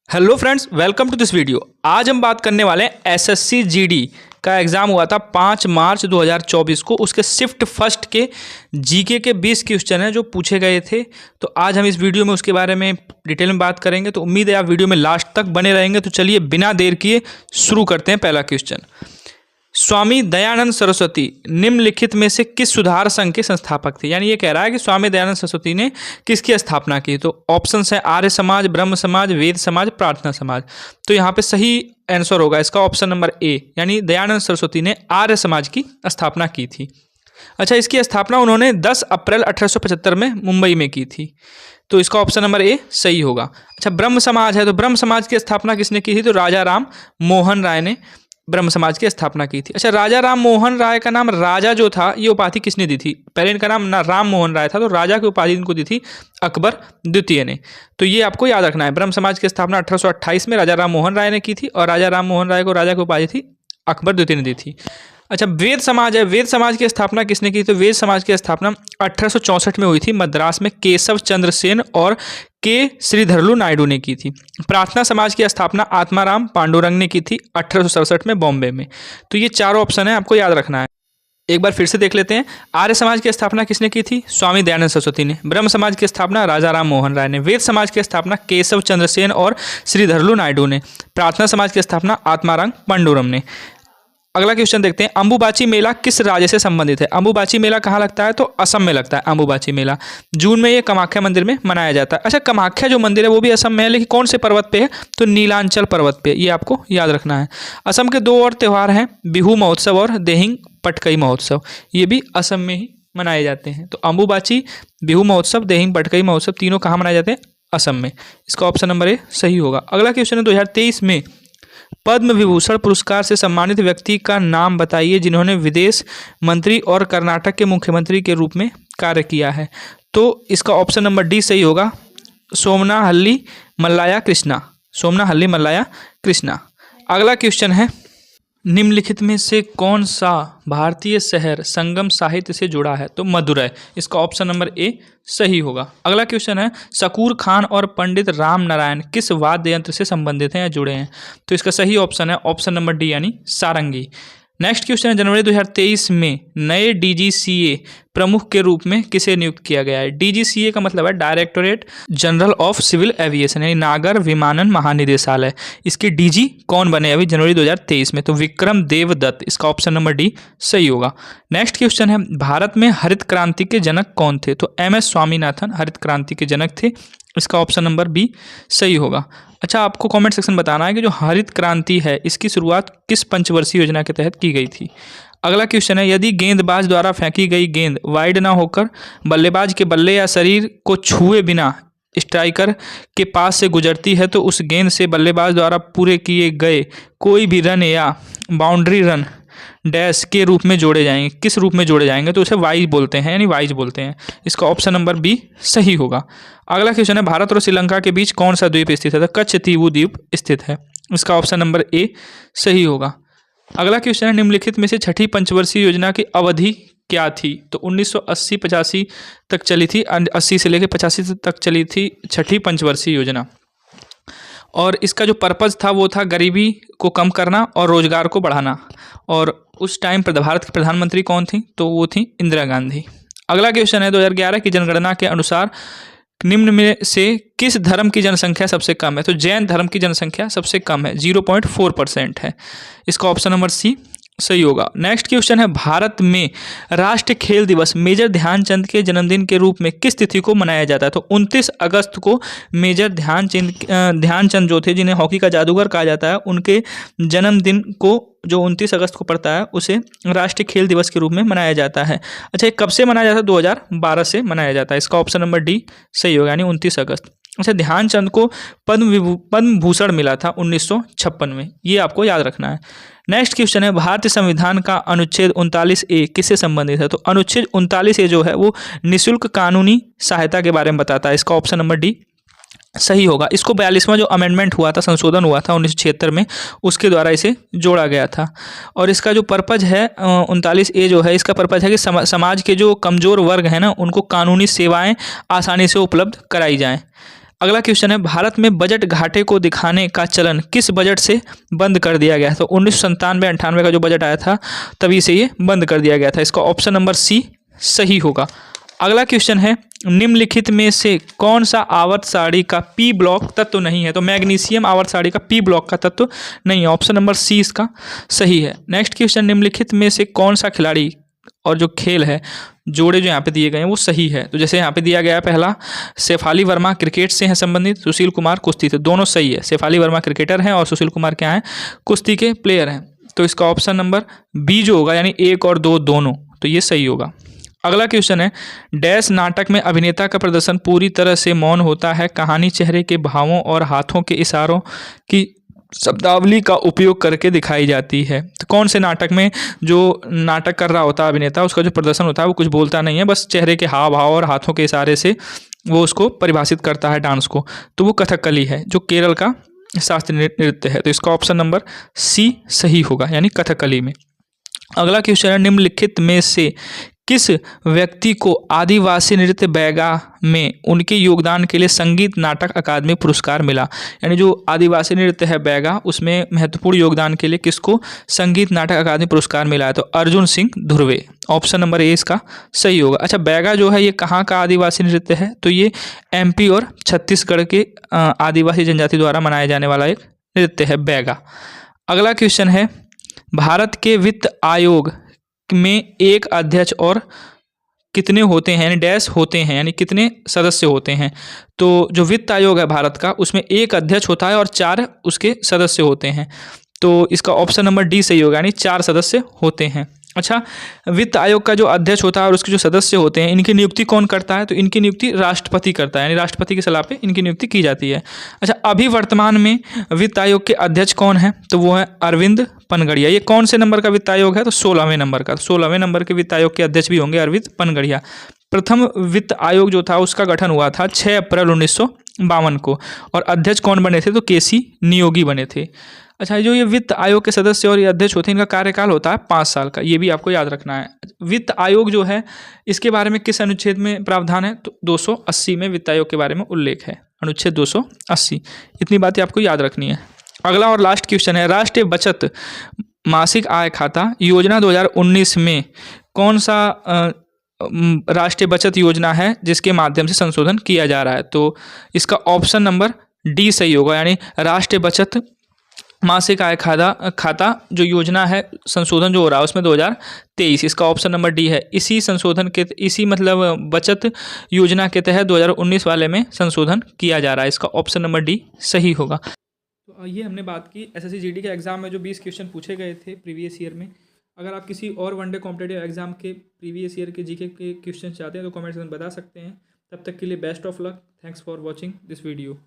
Hello friends, welcome to this video. आज हम बात करने वाले हैं एसएससी जीडी का एग्ज़ाम हुआ था 5 मार्च 2024 को। उसके शिफ्ट फर्स्ट के जीके के 20 क्वेश्चन हैं जो पूछे गए थे। तो आज हम इस वीडियो में उसके बारे में डिटेल में बात करेंगे। तो उम्मीद है आप वीडियो में लास्ट तक बने रहेंगे। तो चलिए बिना देर किए शुरू करते हैं। पहला क्वेश्चन, स्वामी दयानंद सरस्वती निम्नलिखित में से किस सुधार संघ के संस्थापक थे? यानी ये कह रहा है कि स्वामी दयानंद सरस्वती ने किसकी स्थापना की। तो ऑप्शंस है आर्य समाज, ब्रह्म समाज, वेद समाज, प्रार्थना समाज। तो यहाँ पे सही आंसर होगा इसका ऑप्शन नंबर ए, यानी दयानंद सरस्वती ने आर्य समाज की स्थापना की थी। अच्छा, इसकी स्थापना उन्होंने 10 अप्रैल 1875 में मुंबई में की थी। तो इसका ऑप्शन नंबर ए सही होगा। अच्छा, ब्रह्म समाज है, तो ब्रह्म समाज की स्थापना किसने की थी? तो राजा राम मोहन राय ने ब्रह्म समाज की स्थापना की थी। अच्छा, राजा राम मोहन राय का नाम राजा जो था, ये उपाधि किसने दी थी? पहले इनका नाम ना राम मोहन राय था, तो राजा की उपाधि इनको दी थी अकबर द्वितीय ने। तो ये आपको याद रखना है। ब्रह्म समाज की स्थापना 1828 में राजा राम मोहन राय ने की थी और राजा राम मोहन राय को राजा की उपाधि थी अकबर द्वितीय ने दी थी। अच्छा, वेद समाज है, वेद समाज की स्थापना किसने की? तो वेद समाज की स्थापना 1864 में हुई थी मद्रास में केशव चंद्र सेन और के श्रीधरलू नायडू ने की थी। प्रार्थना समाज की स्थापना आत्माराम पांडुरंग ने की थी 1867 में बॉम्बे में। तो ये चारों ऑप्शन है, आपको याद रखना है। एक बार फिर से देख लेते हैं। आर्य समाज की स्थापना किसने की थी? स्वामी दयानंद सरस्वती ने। ब्रह्म समाज की स्थापना राजा राम मोहन राय ने। वेद समाज की स्थापना केशव चंद्र सेन और श्रीधरलू नायडू ने। प्रार्थना समाज की स्थापना आत्माराम पांडुरंग ने। अगला क्वेश्चन देखते हैं, अंबुबाची मेला किस राज्य से संबंधित है? अंबुबाची मेला कहाँ लगता है? तो असम में लगता है अंबुबाची मेला। जून में ये कामाख्या मंदिर में मनाया जाता है। अच्छा, कामाख्या जो मंदिर है वो भी असम में है, लेकिन कौन से पर्वत पे है? तो नीलांचल पर्वत पे। ये आपको याद रखना है। असम के 2 और त्यौहार हैं, बिहू महोत्सव और देहिंग पटकई महोत्सव। ये भी असम में ही मनाए जाते हैं। तो अंबुबाची, बिहू महोत्सव, देहिंग पटकई महोत्सव तीनों कहाँ मनाए जाते हैं? असम में। इसका ऑप्शन नंबर ए सही होगा। अगला क्वेश्चन है, 2023 में पद्म विभूषण पुरस्कार से सम्मानित व्यक्ति का नाम बताइए जिन्होंने विदेश मंत्री और कर्नाटक के मुख्यमंत्री के रूप में कार्य किया है। तो इसका ऑप्शन नंबर डी सही होगा, सोमनाहल्ली मल्लाया कृष्णा। सोमनाहल्ली मल्लाया कृष्णा। अगला क्वेश्चन है, निम्नलिखित में से कौन सा भारतीय शहर संगम साहित्य से जुड़ा है? तो मदुरै। इसका ऑप्शन नंबर ए सही होगा। अगला क्वेश्चन है, शकूर खान और पंडित राम नारायण किस वाद्य यंत्र से संबंधित हैं या जुड़े हैं? तो इसका सही ऑप्शन है ऑप्शन नंबर डी, यानी सारंगी। नेक्स्ट क्वेश्चन है, जनवरी 2023 में नए डीजीसीए प्रमुख के रूप में किसे नियुक्त किया गया है? डीजीसीए का मतलब है directorate general of civil aviation, यानी नागर विमानन महानिदेशालय। इसके डीजी कौन बने अभी जनवरी 2023 में? तो विक्रम देवदत्त। इसका ऑप्शन नंबर डी सही होगा। नेक्स्ट क्वेश्चन है, भारत में हरित क्रांति के जनक कौन थे? तो MS स्वामीनाथन हरित क्रांति के जनक थे। इसका ऑप्शन नंबर बी सही होगा। अच्छा, आपको कमेंट सेक्शन बताना है कि जो हरित क्रांति है इसकी शुरुआत किस पंचवर्षीय योजना के तहत की गई थी। अगला क्वेश्चन है, यदि गेंदबाज द्वारा फेंकी गई गेंद वाइड ना होकर बल्लेबाज के बल्ले या शरीर को छुए बिना स्ट्राइकर के पास से गुजरती है तो उस गेंद से बल्लेबाज द्वारा पूरे किए गए कोई भी रन या बाउंड्री रन डैश के रूप में जोड़े जाएंगे। किस रूप में जोड़े जाएंगे? तो उसे वाइज बोलते हैं, यानी वाइज बोलते हैं। इसका ऑप्शन नंबर बी सही होगा। अगला क्वेश्चन है, भारत और श्रीलंका के बीच कौन सा द्वीप स्थित है? तो कच्छ तीवु द्वीप स्थित है। इसका ऑप्शन नंबर ए सही होगा। अगला क्वेश्चन है, निम्नलिखित में से छठी पंचवर्षीय योजना की अवधि क्या थी? तो 1980-85 तक चली थी। 80 से लेकर 85 तक चली थी छठी पंचवर्षीय योजना। और इसका जो पर्पज़ था वो था गरीबी को कम करना और रोजगार को बढ़ाना। और उस टाइम पर भारत की प्रधानमंत्री कौन थी? तो वो थी इंदिरा गांधी। अगला क्वेश्चन है, 2011 की जनगणना के अनुसार निम्न में से किस धर्म की जनसंख्या सबसे कम है? तो जैन धर्म की जनसंख्या सबसे कम है, 0.4% है। इसका ऑप्शन नंबर सी सही होगा। नेक्स्ट क्वेश्चन है, भारत में राष्ट्रीय खेल दिवस मेजर ध्यानचंद के जन्मदिन के रूप में किस तिथि को मनाया जाता है? तो 29 अगस्त को मेजर ध्यानचंद जो थे, जिन्हें हॉकी का जादूगर कहा जाता है, उनके जन्मदिन को जो 29 अगस्त को पड़ता है उसे राष्ट्रीय खेल दिवस के रूप में मनाया जाता है। अच्छा, ये कब से मनाया जाता है? 2012 से मनाया जाता है। इसका ऑप्शन नंबर डी सही होगा, यानी 29 अगस्त। अच्छा, ध्यानचंद को पद्म भूषण मिला था 1956 में। ये आपको याद रखना है। नेक्स्ट क्वेश्चन है, भारतीय संविधान का अनुच्छेद 39A किससे संबंधित है? तो अनुच्छेद 39A जो है वो निःशुल्क कानूनी सहायता के बारे में बताता है। इसका ऑप्शन नंबर डी सही होगा। इसको 42वां जो अमेंडमेंट हुआ था, संशोधन हुआ था 1976 में, उसके द्वारा इसे जोड़ा गया था। और इसका जो पर्पज है 39A जो है, इसका पर्पज है कि समाज के जो कमज़ोर वर्ग हैं ना, उनको कानूनी सेवाएं आसानी से उपलब्ध कराई जाएं। अगला क्वेश्चन है, भारत में बजट घाटे को दिखाने का चलन किस बजट से बंद कर दिया गया? तो 1997-98 का जो बजट आया था तभी से ये बंद कर दिया गया था। इसका ऑप्शन नंबर सी सही होगा। अगला क्वेश्चन है, निम्नलिखित में से कौन सा आवर्त सारणी का पी ब्लॉक तत्व नहीं है? तो मैग्नीशियम आवर्त सारणी का पी ब्लॉक का तत्व नहीं है। ऑप्शन नंबर सी इसका सही है। नेक्स्ट क्वेश्चन, निम्नलिखित में से कौन सा खिलाड़ी और जो खेल है, जोड़े जो यहाँ पे दिए गए हैं वो सही है? तो जैसे यहाँ पे दिया गया है, पहला शेफाली वर्मा क्रिकेट से हैं संबंधित, सुशील कुमार कुश्ती से, दोनों सही है। शेफाली वर्मा क्रिकेटर हैं और सुशील कुमार क्या हैं? कुश्ती के प्लेयर हैं। तो इसका ऑप्शन नंबर बी जो होगा, यानी 1 और 2 दोनों, तो ये सही होगा। अगला क्वेश्चन है, डैश नाटक में अभिनेता का प्रदर्शन पूरी तरह से मौन होता है, कहानी चेहरे के भावों और हाथों के इशारों की शब्दावली का उपयोग करके दिखाई जाती है? तो कौन से नाटक में जो नाटक कर रहा होता है अभिनेता, उसका जो प्रदर्शन होता है वो कुछ बोलता नहीं है, बस चेहरे के हाव भाव और हाथों के इशारे से वो उसको परिभाषित करता है डांस को? तो वो कथकली है, जो केरल का शास्त्रीय नृत्य है। तो इसका ऑप्शन नंबर सी सही होगा, यानी कथकली में। अगला क्वेश्चन है, निम्नलिखित में से किस व्यक्ति को आदिवासी नृत्य बैगा में उनके योगदान के लिए संगीत नाटक अकादमी पुरस्कार मिला? यानी जो आदिवासी नृत्य है बैगा, उसमें महत्वपूर्ण योगदान के लिए किसको संगीत नाटक अकादमी पुरस्कार मिला है? तो Arjun Singh Dhurve. Option number A इसका सही होगा। अच्छा, बैगा जो है ये कहाँ का आदिवासी नृत्य है? तो ये एमपी और छत्तीसगढ़ के आदिवासी जनजाति द्वारा मनाया जाने वाला एक नृत्य है बैगा। अगला क्वेश्चन है, भारत के वित्त आयोग में एक अध्यक्ष और कितने होते हैं, यानी डैश होते हैं, यानी कितने सदस्य होते हैं? तो जो वित्त आयोग है भारत का, उसमें एक अध्यक्ष होता है और 4 उसके सदस्य होते हैं। तो इसका ऑप्शन नंबर डी सही होगा, यानी 4 सदस्य होते हैं। अच्छा, वित्त आयोग का जो अध्यक्ष होता है और उसके जो सदस्य होते हैं, इनकी नियुक्ति कौन करता है? तो इनकी नियुक्ति राष्ट्रपति करता है, यानी राष्ट्रपति की सलाह पे इनकी नियुक्ति की जाती है। अच्छा, अभी वर्तमान में वित्त आयोग के अध्यक्ष कौन है? तो वो है अरविंद पनगड़िया। ये कौन से नंबर का वित्त आयोग है? तो 16वें नंबर का। 16वें नंबर के वित्त आयोग के अध्यक्ष भी होंगे अरविंद पनगड़िया। प्रथम वित्त आयोग जो था उसका गठन हुआ था 6 अप्रैल 1952 को, और अध्यक्ष कौन बने थे? तो केसी नियोगी बने थे। अच्छा, जो ये वित्त आयोग के सदस्य और ये अध्यक्ष होते हैं, इनका कार्यकाल होता है 5 साल का, ये भी आपको याद रखना है। वित्त आयोग जो है, इसके बारे में किस अनुच्छेद में प्रावधान है? तो 280 में वित्त आयोग के बारे में उल्लेख है, अनुच्छेद 280। इतनी बातें आपको याद रखनी है। अगला और लास्ट क्वेश्चन है, राष्ट्रीय बचत मासिक आय खाता योजना 2019 में कौन सा राष्ट्रीय बचत योजना है जिसके माध्यम से संशोधन किया जा रहा है? तो इसका ऑप्शन नंबर डी सही होगा, यानी राष्ट्रीय बचत मासिक आय खाता जो योजना है, संशोधन जो हो रहा है उसमें 2023, इसका ऑप्शन नंबर डी है। इसी संशोधन के मतलब बचत योजना के तहत 2019 वाले में संशोधन किया जा रहा है। इसका ऑप्शन नंबर डी सही होगा। तो ये हमने बात की एसएससी जीडी के एग्जाम में जो 20 क्वेश्चन पूछे गए थे प्रीवियस ईयर में। अगर आप किसी और वनडे कॉम्पिटिटिव एग्जाम के प्रीवियस ईयर के जीके के क्वेश्चन चाहते हैं तो कमेंट्स में बता सकते हैं। तब तक के लिए best of luck. Thanks for watching this video.